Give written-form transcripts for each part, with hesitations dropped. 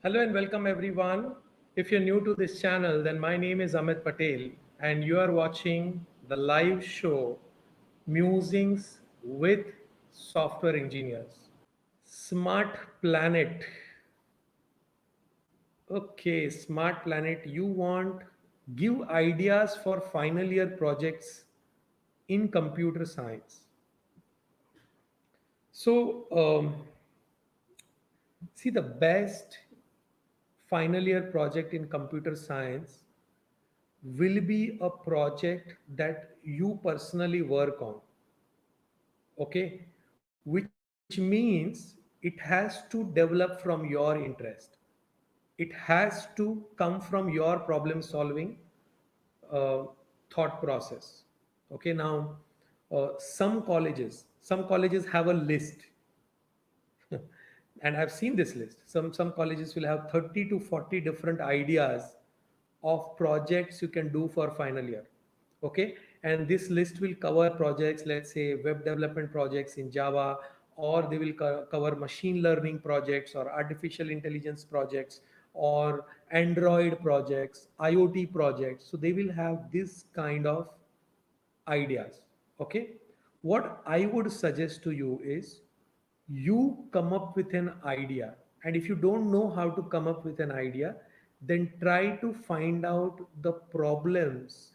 Hello and welcome everyone. If you're new to this channel, then my name is Amit Patel and you are watching the live show Musings with Software Engineers. Smart Planet. Okay, Smart Planet, you want give ideas for final year projects in computer science. So, see the best final year project in computer science will be a project that you personally work on, okay, which means it has to develop from your interest. It has to come from your problem solving uh, thought process. Okay, now some colleges have a list and I've seen this list. Some colleges will have 30 to 40 different ideas of projects you can do for final year. Okay, and this list will cover projects, let's say web development projects in Java, or they will cover machine learning projects or artificial intelligence projects or Android projects, IoT projects. So they will have this kind of ideas. Okay, what I would suggest to you is you come up with an idea, and if you don't know how to come up with an idea, then try to find out the problems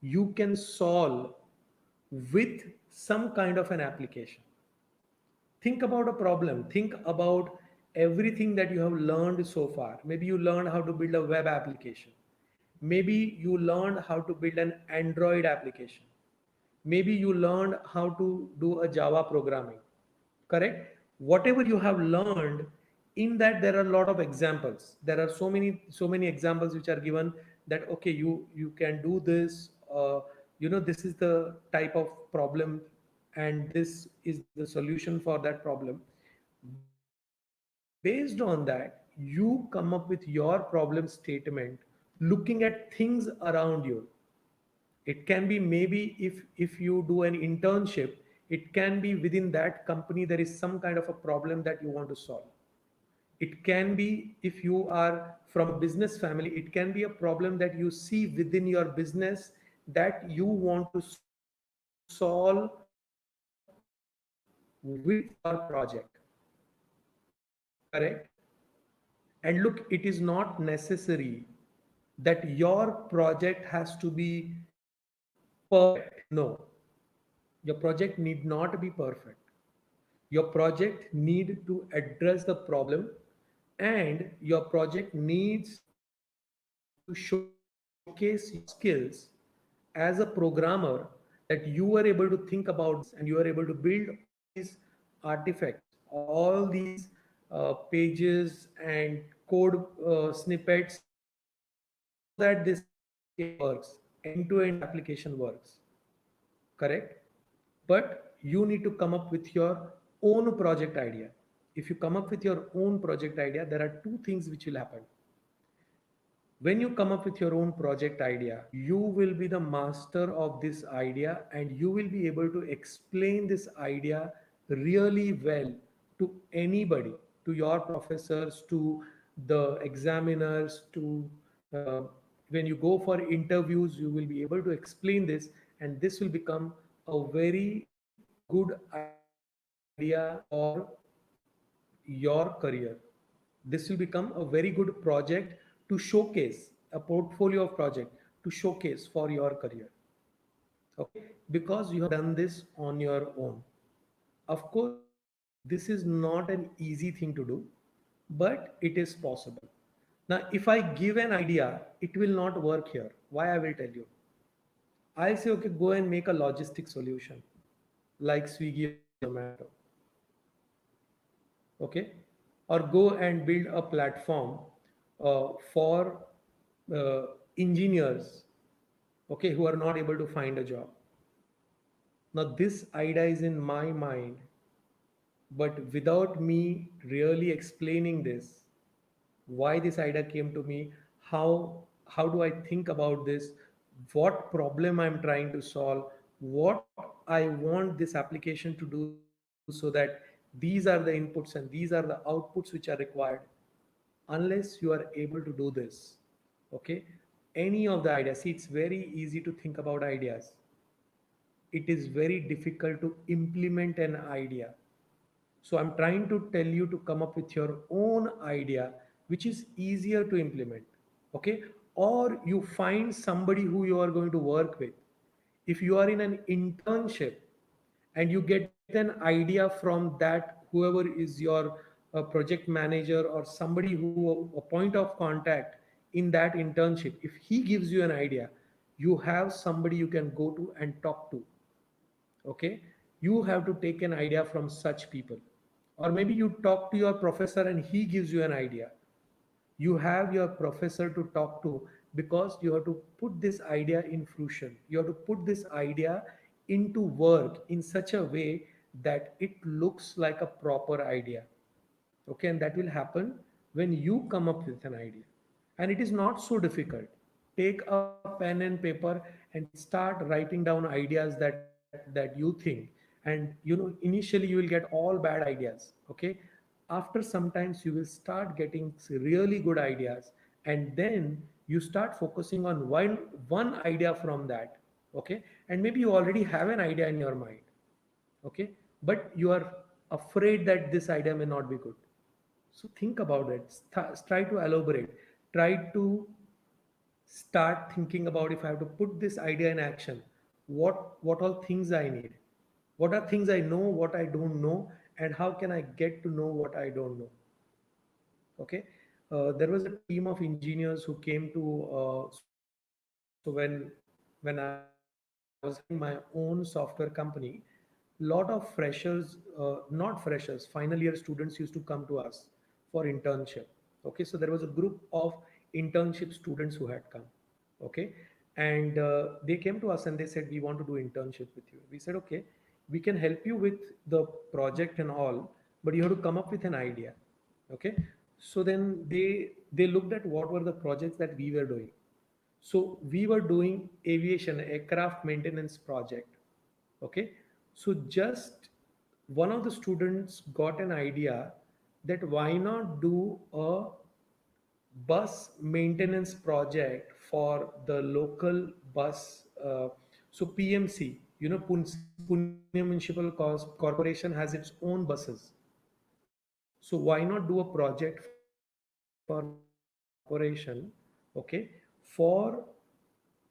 you can solve with some kind of an application. Think about a problem, think about everything that you have learned so far. Maybe you learned how to build a web application, maybe you learned how to build an Android application, maybe you learned how to do a Java programming. Correct? Whatever you have learned, in that there are a lot of examples. There are so many examples which are given, that okay, you can do this. This is the type of problem, and this is the solution for that problem. Based on that, you come up with your problem statement, looking at things around you. It can be, maybe if you do an internship, it can be within that company there is some kind of a problem that you want to solve. It can be, if you are from a business family, it can be a problem that you see within your business that you want to solve with your project. Correct? And look, it is not necessary that your project has to be perfect. No, your project need not be perfect. Your project need to address the problem, and your project needs to showcase your skills as a programmer, that you are able to think about this and you are able to build all these artifacts, all these pages and code snippets, so that this application works, end-to-end application works. Correct? But you need to come up with your own project idea. If you come up with your own project idea, there are two things which will happen. When you come up with your own project idea, you will be the master of this idea, and you will be able to explain this idea really well to anybody, to your professors, to the examiners, to uh, when you go for interviews, you will be able to explain this, and this will become a very good idea for your career. This will become a very good project to showcase, a portfolio of project to showcase for your career. Okay, because you have done this on your own. Of course, this is not an easy thing to do, but it is possible. Now if I give an idea, it will not work here. Why? I will tell you. I'll say, okay, go and make a logistic solution like Swiggy or Zomato. Okay, or go and build a platform for uh, engineers, okay, who are not able to find a job. Now this idea is in my mind, but without me really explaining this, why this idea came to me, how do I think about this, what problem I'm trying to solve, what I want this application to do, so that these are the inputs and these are the outputs which are required. unless you are able to do this, okay, any of the ideas, see, it's very easy to think about ideas. It is very difficult to implement an idea. So I'm trying to tell you to come up with your own idea, which is easier to implement. Okay. Or you find somebody who you are going to work with. If you are in an internship and you get an idea from that, whoever is your project manager or somebody who a point of contact in that internship, if he gives you an idea, you have somebody you can go to and talk to. Okay, you have to take an idea from such people. Or maybe you talk to your professor and he gives you an idea. You have your professor to talk to, because you have to put this idea in fruition, you have to put this idea into work in such a way that it looks like a proper idea. Okay, and that will happen when you come up with an idea. And it is not so difficult. Take a pen and paper and start writing down ideas that you think. And initially you will get all bad ideas. Okay, after sometimes you will start getting really good ideas, and then you start focusing on one idea from that. Okay, and maybe you already have an idea in your mind. Okay, but you are afraid that this idea may not be good. So think about it. Try to elaborate. Try to start thinking about, if I have to put this idea in action, what all things I need, what are things I know, what I don't know, and how can I get to know what I don't know. Okay, there was a team of engineers who came to. So when I was having my own software company, lot of freshers, not freshers, final year students used to come to us for internship. Okay, so there was a group of internship students who had come. Okay, and they came to us and they said, we want to do internship with you. We said, okay, we can help you with the project and all, but you have to come up with an idea. Okay, so then they looked at what were the projects that we were doing. So we were doing aviation aircraft maintenance project. Okay, so just one of the students got an idea that why not do a bus maintenance project for the local bus. So PMC, Pune Municipal Corporation has its own buses. So why not do a project for Pune Municipal Corporation, okay, for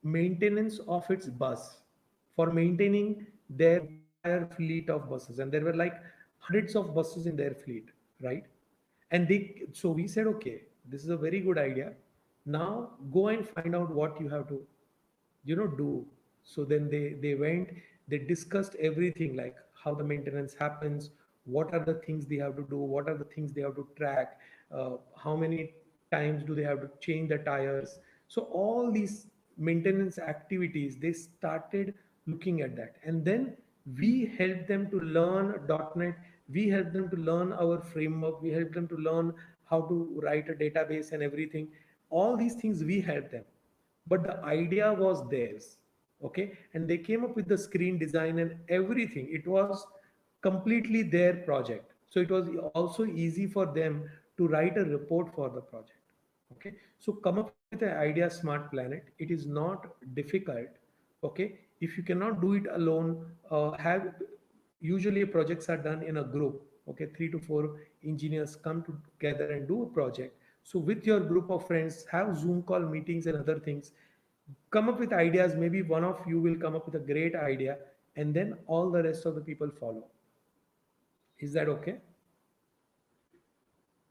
maintenance of its bus, for maintaining their entire fleet of buses. And there were like hundreds of buses in their fleet, right? So we said, okay, this is a very good idea. Now go and find out what you have to do. So then they went, they discussed everything, like how the maintenance happens, what are the things they have to do, what are the things they have to track, how many times do they have to change the tires. So all these maintenance activities, they started looking at that. And then we helped them to learn .NET, we helped them to learn our framework, we helped them to learn how to write a database and everything. All these things we helped them, but the idea was theirs. Okay, and they came up with the screen design and everything. It was completely their project, so it was also easy for them to write a report for the project. Okay, so come up with an idea smart planet. It is not difficult. Okay, if you cannot do it alone, have usually projects are done in a group. Okay, 3 to 4 engineers come together and do a project. So with your group of friends, have Zoom call meetings and other things. Come up with ideas. Maybe one of you will come up with a great idea, and then all the rest of the people follow. Is that okay?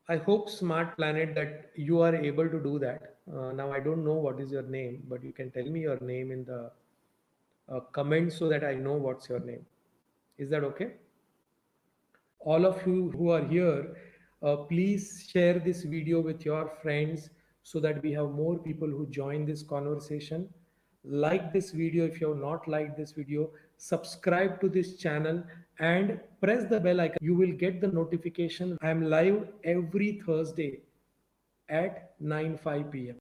I hope, Smart Planet, that you are able to do that. Now, I don't know what is your name, but you can tell me your name in the comments so that I know what's your name. Is that okay? All of you who are here, please share this video with your friends so that we have more people who join this conversation. Like this video if you have not liked this video, subscribe to this channel and press the bell icon. You will get the notification. I am live every Thursday at 9:05 p.m.